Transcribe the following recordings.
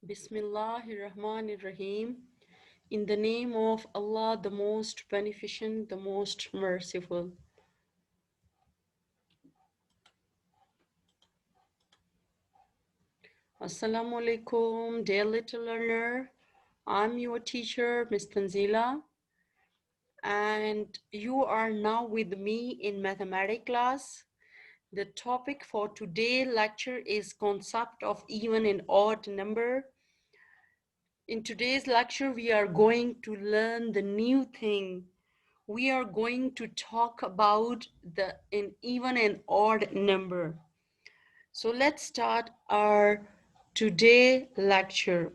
Bismillahirrahmanirrahim. In the name of Allah, the most beneficent, the most merciful. Assalamu alaikum, dear little learner. I'm your teacher, Miss Tanzila, and you are now with me in mathematics class. The topic for today's lecture is concept of even and odd number. In today's lecture, we are going to learn the new thing. We are going to talk about an even and odd number. So let's start our today lecture.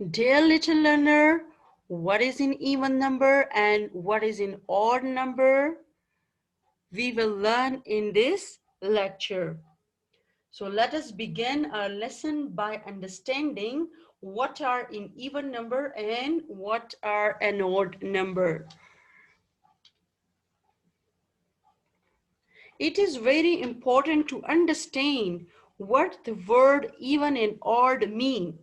Dear little learner, what is an even number and what is an odd number? We will learn in this lecture. So let us begin our lesson by understanding what are an even number and what are an odd number. It is very important to understand what the word even and odd mean.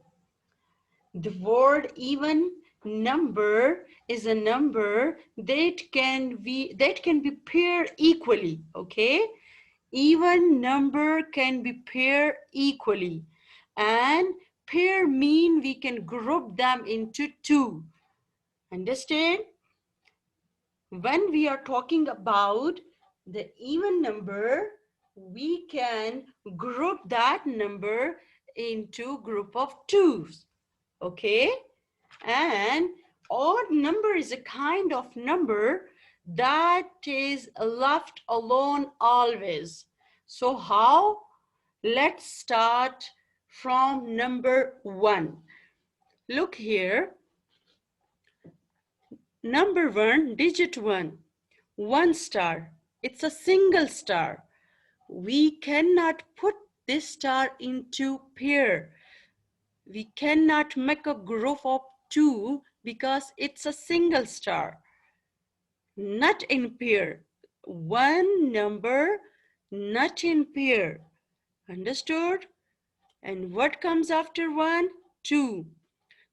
The word even number is a number that can be paired equally, okay? Even number can be paired equally, and pair mean we can group them into two. Understand? When we are talking about the even number, we can group that number into group of twos, okay? And odd number is a kind of number that is left alone always. So how? Let's start from number 1. Look here. Number 1, digit 1. 1 star. It's a single star. We cannot put this star into pair. We cannot make a group of 2 because it's a single star. Not in pair. One number, not in pair. Understood? And what comes after 1? 2.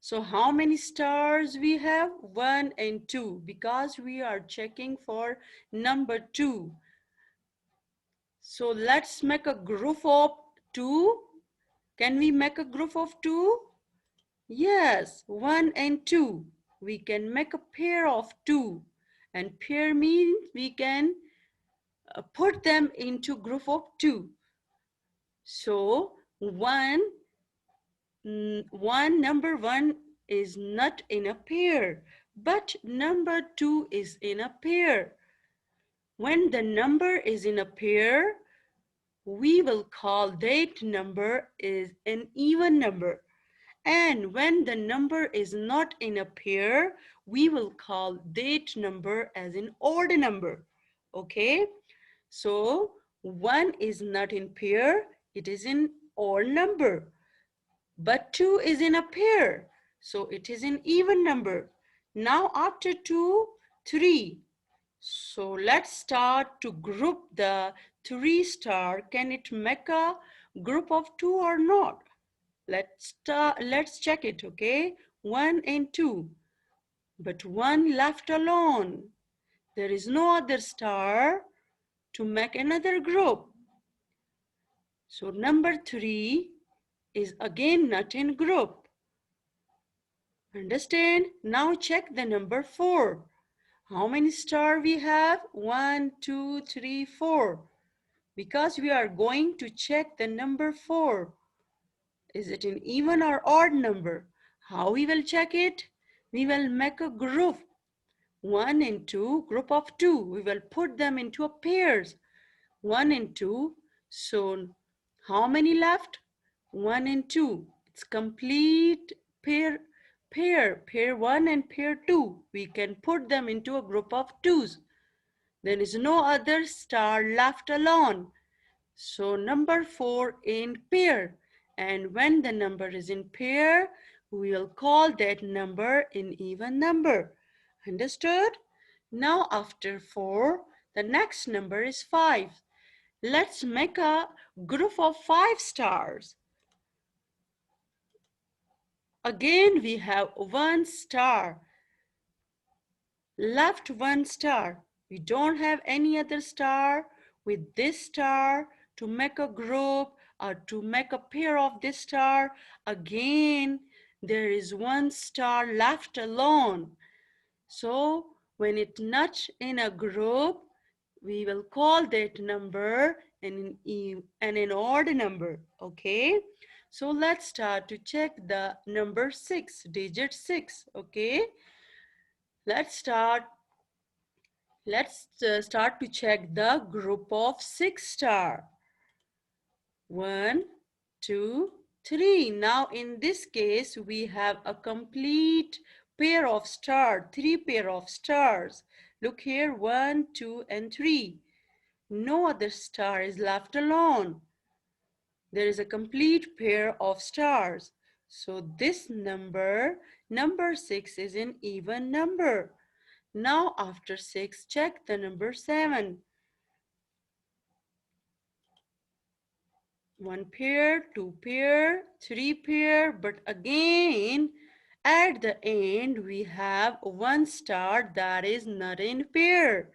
So how many stars we have? 1 and 2, because we are checking for number 2. So let's make a group of 2. Can we make a group of 2? Yes, 1 and 2. We can make a pair of 2. And pair means we can put them into group of 2. So number 1 is not in a pair, but number 2 is in a pair. When the number is in a pair, we will call that number is an even number. And when the number is not in a pair, we will call that number as an odd number. Okay? So 1 is not in pair, it is an odd number. But 2 is in a pair, so it is an even number. Now after 2, 3. So let's start to group the 3 star. Can it make a group of 2 or not? Let's check it, okay? 1 and 2, but 1 left alone. There is no other star to make another group. So number 3 is again not in group. Understand? Now check the number 4. How many stars we have? 1, 2, 3, 4. Because we are going to check the number 4. Is it an even or odd number? How we will check it? We will make a group. 1 and 2, group of 2. We will put them into a pairs. 1 and 2. So how many left? 1 and 2. It's complete pair 1 and pair 2. We can put them into a group of 2s. There is no other star left alone. So number 4 in pair. And when the number is in pair, we will call that number an even number. Understood? Now after 4, the next number is 5. Let's make a group of 5 stars. Again, we have 1 star. Left 1 star. We don't have any other star with this star to make a group or to make a pair of this star. Again, there is 1 star left alone. So when it's not in a group, we will call that number an odd number. Okay. So let's start to check the number 6, digit 6. Okay. Let's start. Let's start to check the group of 6 star. 1, 2, 3. Now in this case, we have a complete pair of stars, 3 pair of stars. Look here, 1, 2, and 3. No other star is left alone. There is a complete pair of stars. So this number, number 6, is an even number. Now after 6, check the number 7. 1 pair, 2 pair, 3 pair, but again at the end we have 1 star that is not in pair.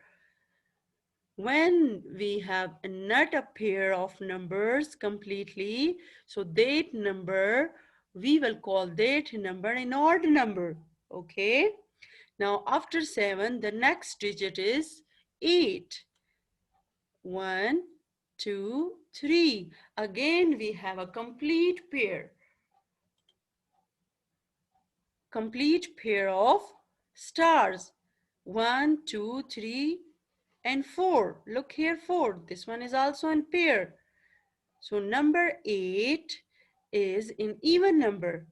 When we have not a pair of numbers completely, so that number, we will call that number an odd number. Okay. Now after 7, the next digit is 8. 1, 2, 3. Again, we have a complete pair of stars. 1, 2, 3, and 4. Look here, 4. This one is also in pair. So number 8 is an even number.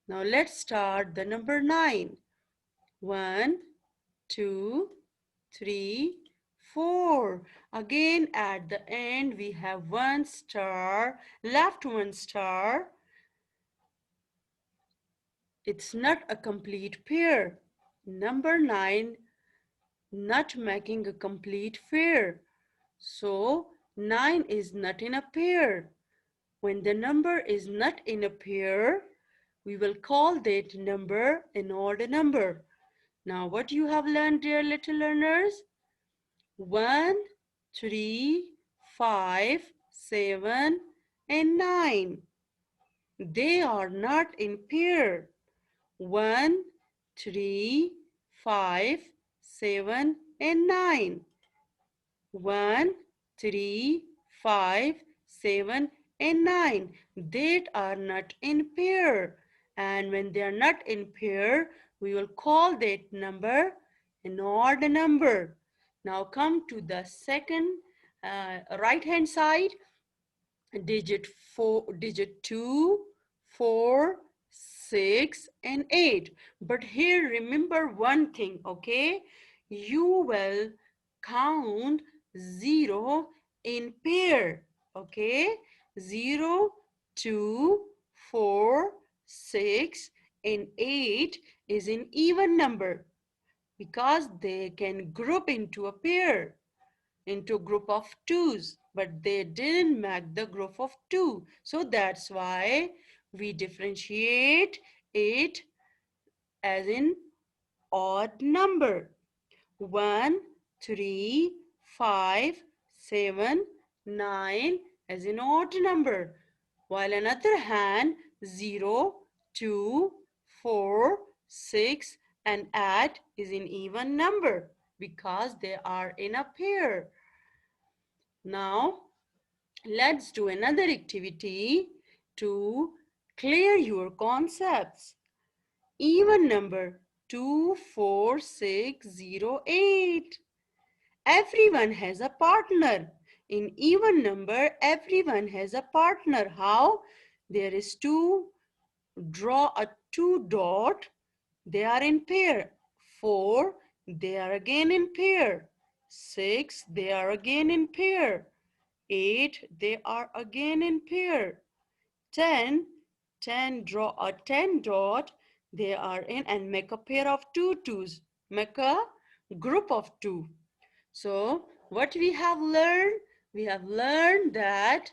Now let's start the number 9. 1, 2, 3, 4. Again at the end we have 1 star, left 1 star. It's not a complete pair. Number 9 not making a complete pair. So 9 is not in a pair. When the number is not in a pair, we will call that number an odd number. Now what you have learned, dear little learners? 1, 3, 5, 7, and 9. They are not in pair. 1, 3, 5, 7, and 9. 1, 3, 5, 7, and 9. They are not in pair. And when they are not in pair, we will call that number an odd number. Now come to the second right hand side. Digit 2, 4, 6, and 8. But here remember one thing, okay? You will count 0 in pair, okay? 0, 2, 4, 6, and 8 is an even number because they can group into a pair, into a group of twos, but they didn't make the group of two. So that's why we differentiate it as an odd number. 1, 3, 5, 7, 9 as an odd number. While on the other hand, 0, 2, 4, 6, and 8 is an even number because they are in a pair. Now, let's do another activity to clear your concepts. Even number 2, 4, 6, 0, 8. Everyone has a partner. In even number, everyone has a partner. How? There is 2, draw a 2 dot. They are in pair. 4, they are again in pair. 6, they are again in pair. 8, they are again in pair. 10, 10, draw a 10 dot. They are in and make a pair of 2 twos. Make a group of 2. So What we have learned? We have learned that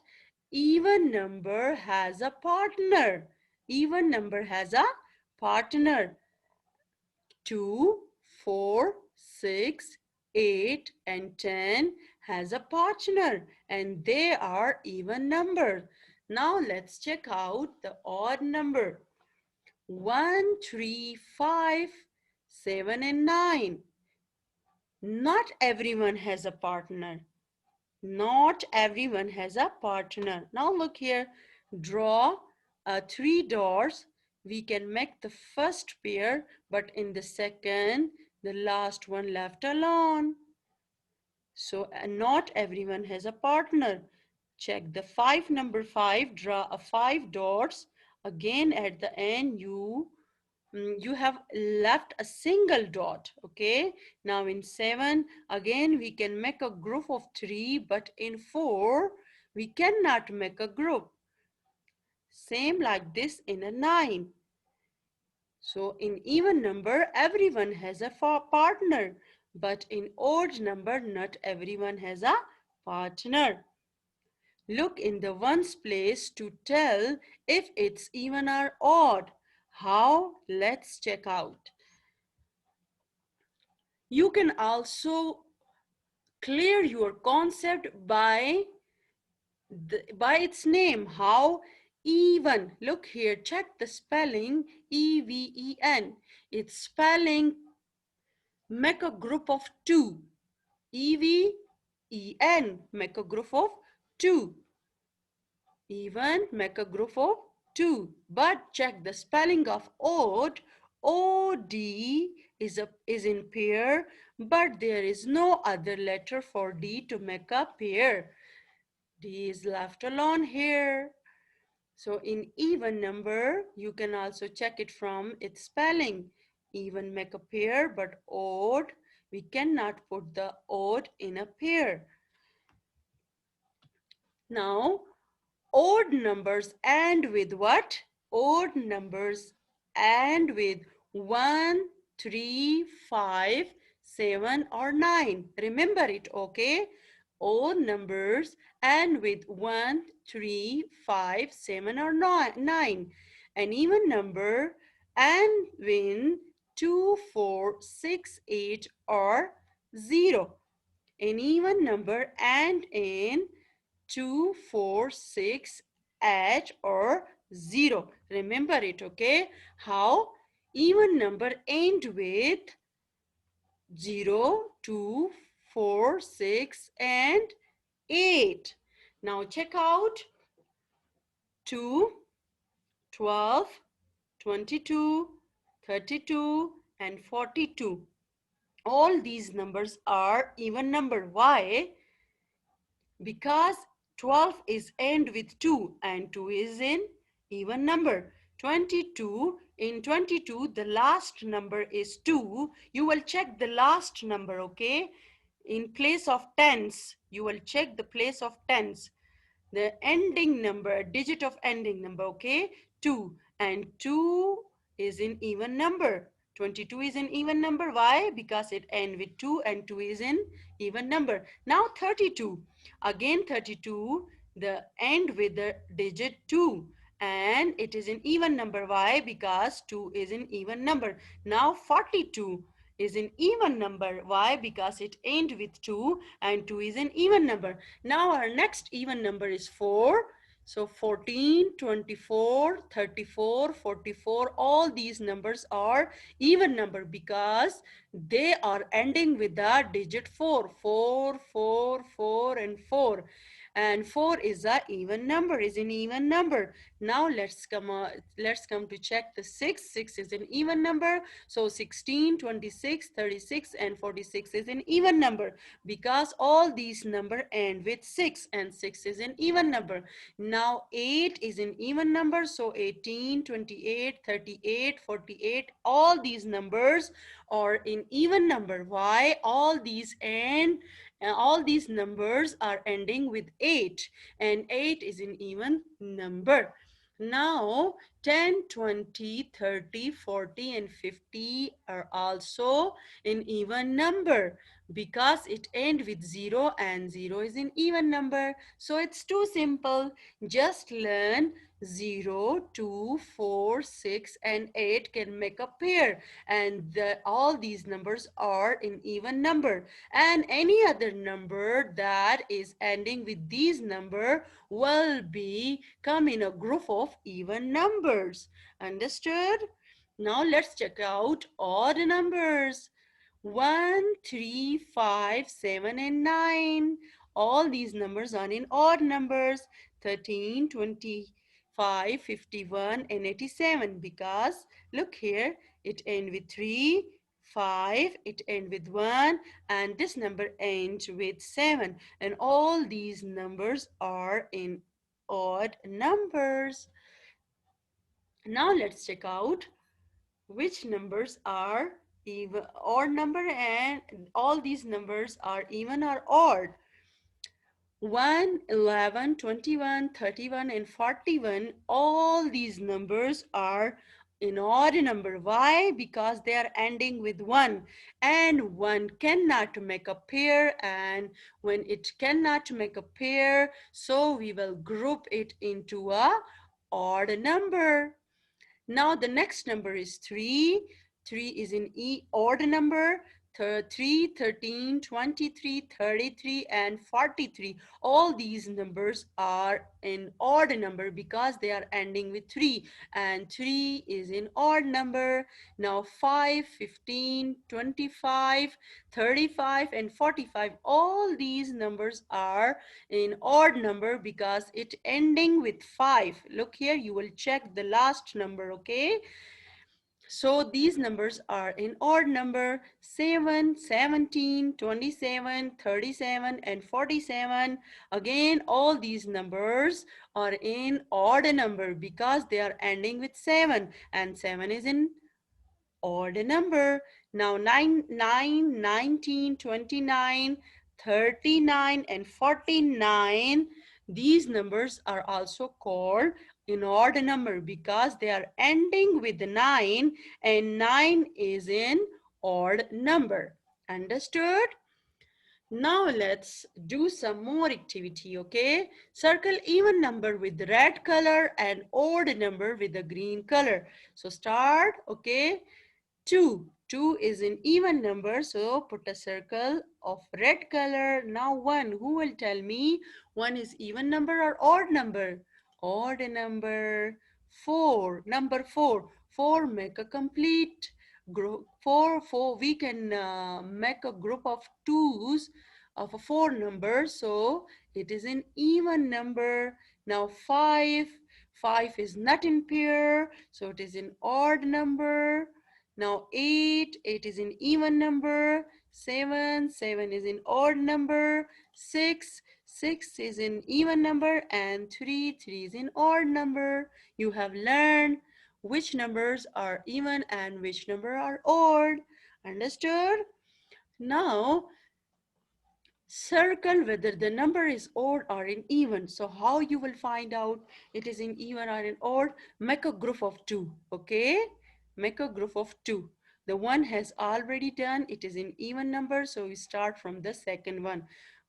even number has a partner. Even number has a partner. 2, 4, 6, 8, and 10 has a partner, and they are even numbers. Now let's check out the odd number. 1, 3, 5, 7, and 9. Not everyone has a partner. Not everyone has a partner. Now look here. Draw three dots. We can make the first pair, but in the second, the last one left alone. So not everyone has a partner. Check the number 5. Draw a 5 dots. Again at the end, you have left a single dot. Okay, now in 7 again we can make a group of 3, but in 4 we cannot make a group. Same like this in a 9. So in even number everyone has a partner, but in odd number not everyone has a partner. Look in the ones place to tell if it's even or odd. How? Let's check out. You can also clear your concept by its name. How? Even. Look here, check the spelling. E-V-E-N. Its spelling make a group of 2. E-V-E-N. Make a group of 2. Even make a group of 2. But check the spelling of odd. O-D is in pair, but there is no other letter for D to make a pair. D is left alone here. So in even number, you can also check it from its spelling. Even make a pair, but odd, we cannot put the odd in a pair. Now, odd numbers end with what? Odd numbers end with 1, 3, 5, 7, or 9. Remember it, okay? Odd numbers end with 1, 3, 5, 7, or 9. An even number end with 2, 4, 6, 8, or 0. An even number end in 2, 4, 6, 8, or 0. Remember it, okay? How? Even number end with 0, 2, 4, 6, and 8. Now check out 2, 12, 22, 32, and 42. All these numbers are even number. Why? Because 12 is end with 2 and 2 is in even number. 22, in 22 the last number is 2. You will check the last number, okay? In place of tens, you will check the place of tens. The ending number, digit of ending number, okay? 2, and 2 is in even number. 22 is an even number. Why? Because it ends with 2 and 2 is in even number. Now 32. Again 32, the end with the digit 2 and it is an even number. Why? Because 2 is an even number. Now 42 is an even number. Why? Because it ends with 2 and 2 is an even number. Now our next even number is 4. So 14, 24, 34, 44, all these numbers are even number because they are ending with the digit 4. 4, 4, 4, and 4. And 4 is a even number, is an even number. Now let's come to check the 6. 6 is an even number. So 16, 26, 36, and 46 is an even number because all these numbers end with 6 and 6 is an even number. Now 8 is an even number. So 18, 28, 38, 48, all these numbers are in even number. Why? All these numbers are ending with 8 and 8 is an even number. Now 10, 20, 30, 40, and 50 are also an even number because it ends with 0 and 0 is an even number. So it's too simple. Just learn 0, 2, 4, 6, and 8 can make a pair, and all these numbers are in even number, and any other number that is ending with these number will be come in a group of even numbers. Understood? Now let's check out odd numbers. 1, 3, 5, 7, and 9. All these numbers are in odd numbers. 13, 25, 51, and 87. Because look here, it ends with 3, 5, it ends with 1, and this number ends with 7. And all these numbers are in odd numbers. Now let's check out which numbers are even odd number, and all these numbers are even or odd. 1, 11, 21, 31, and 41, all these numbers are in odd number. Why? Because they are ending with 1, and 1 cannot make a pair, and when it cannot make a pair, so we will group it into a odd number. Now the next number is 3. 3 is an odd number. 3, 13, 23, 33, and 43. All these numbers are an odd number because they are ending with 3. And 3 is an odd number. Now 5, 15, 25, 35, and 45. All these numbers are in odd number because it ending with 5. Look here, you will check the last number, okay? So these numbers are in odd number. 7, 17, 27, 37, and 47. Again, all these numbers are in odd number because they are ending with 7, and 7 is in odd number. Now 9, 9, 19, 29, 39, and 49. These numbers are also called in odd number because they are ending with 9, and 9 is in odd number. Understood? Now let's do some more activity, okay? Circle even number with red color and odd number with the green color. So start, okay? 2. 2 is an even number, so put a circle of red color. Now 1. Who will tell me 1 is even number or odd number? Odd number. 4. Number 4. 4 make a complete group. 4. We can make a group of 2's of a 4 number, so it is an even number. Now 5. 5 is not in pair, so it is an odd number. Now 8, 8 is an even number. 7, 7 is an odd number. 6, 6 is an even number. And 3, 3 is an odd number. You have learned which numbers are even and which number are odd. Understood? Now circle whether the number is odd or in even. So how you will find out it is in even or in odd? Make a group of 2, okay? Make a group of 2. The one has already done, it is in even number, so we start from the second one.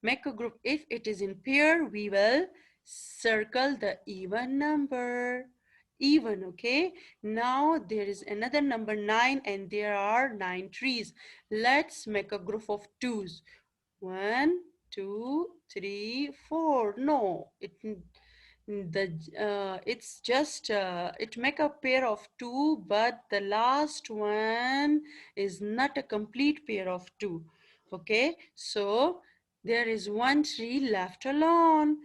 Make a group. If it is in pair, we will circle the even number. Even, okay? Now there is another number 9 and there are 9 trees. Let's make a group of 2's. 1, 2, 3, 4. No, it's just it make a pair of 2, but the last one is not a complete pair of 2. Okay, so there is one tree left alone.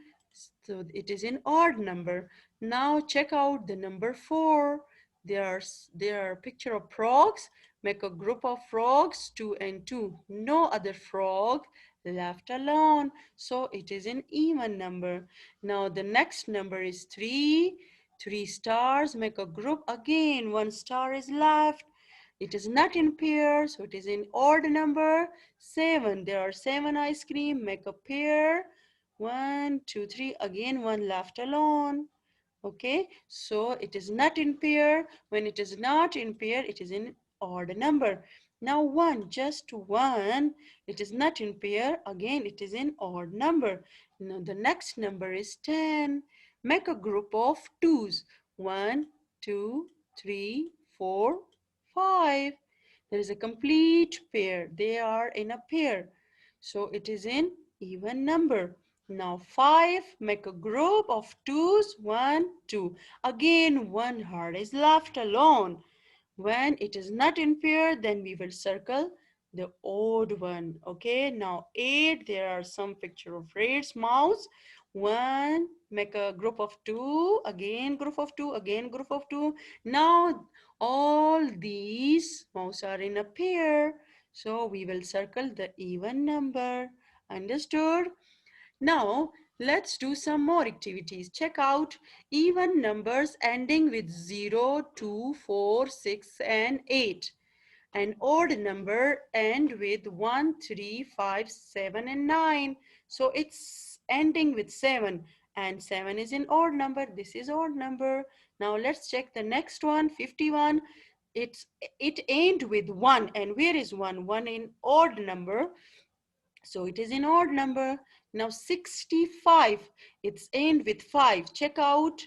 So it is an odd number. Now check out the number 4. There are picture of frogs. Make a group of frogs, 2 and 2. No other frog left alone. So it is an even number. Now the next number is 3. 3 stars. Make a group again. 1 star is left. It is not in pair, so it is in odd number. 7. There are 7 ice cream. Make a pair. 1, 2, 3. Again, 1 left alone. Okay, so it is not in pair. When it is not in pair, it is in odd number. Now 1, just 1, it is not in pair. Again, it is in odd number. Now the next number is 10. Make a group of 2's. 1, 2, 3, 4, 5. There is a complete pair. They are in a pair. So it is in even number. Now 5, make a group of 2's, 1, 2. Again, one heart is left alone. When it is not in pair, then we will circle the odd one. Okay, now 8, there are some picture of rats, mouse. 1, make a group of 2, again group of 2, again group of 2. Now all these mouse are in a pair. So we will circle the even number. Understood? Now, let's do some more activities. Check out even numbers ending with 0, 2, 4, 6, and 8. An odd number end with 1, 3, 5, 7, and 9. So it's ending with 7. And 7 is an odd number. This is odd number. Now let's check the next one, 51. It end with 1. And where is 1? 1 in odd number. So it is an odd number. Now 65, it's end with 5. Check out,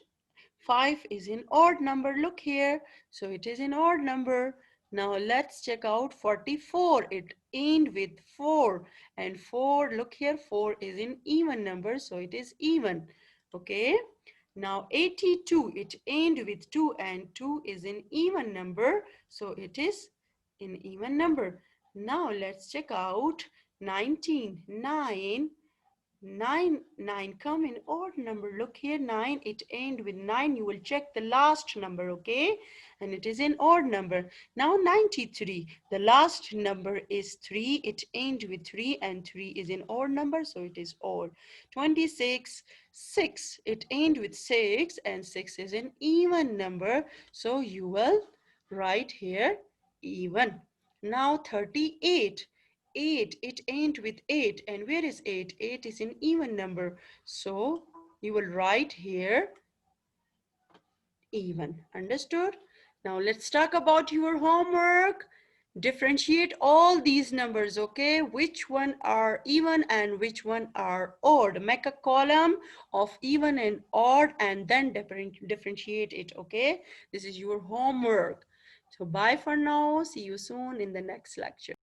5 is an odd number. Look here. So it is an odd number. Now let's check out 44. It end with 4. And 4, look here, 4 is an even number. So it is even. Okay. Now 82, it end with 2 and 2 is an even number. So it is an even number. Now let's check out 19, 9, 9 come in odd number. Look here, 9, it end with 9. You will check the last number, okay? And it is an odd number. Now 93, the last number is 3. It end with 3 and 3 is an odd number, so it is odd. 26, 6, it end with 6 and 6 is an even number. So you will write here even. Now 38. 8, it ain't with 8. And where is 8? 8 is an even number. So you will write here even. Understood? Now let's talk about your homework. Differentiate all these numbers, okay? Which one are even and which one are odd. Make a column of even and odd and then differentiate it, okay? This is your homework. So bye for now. See you soon in the next lecture.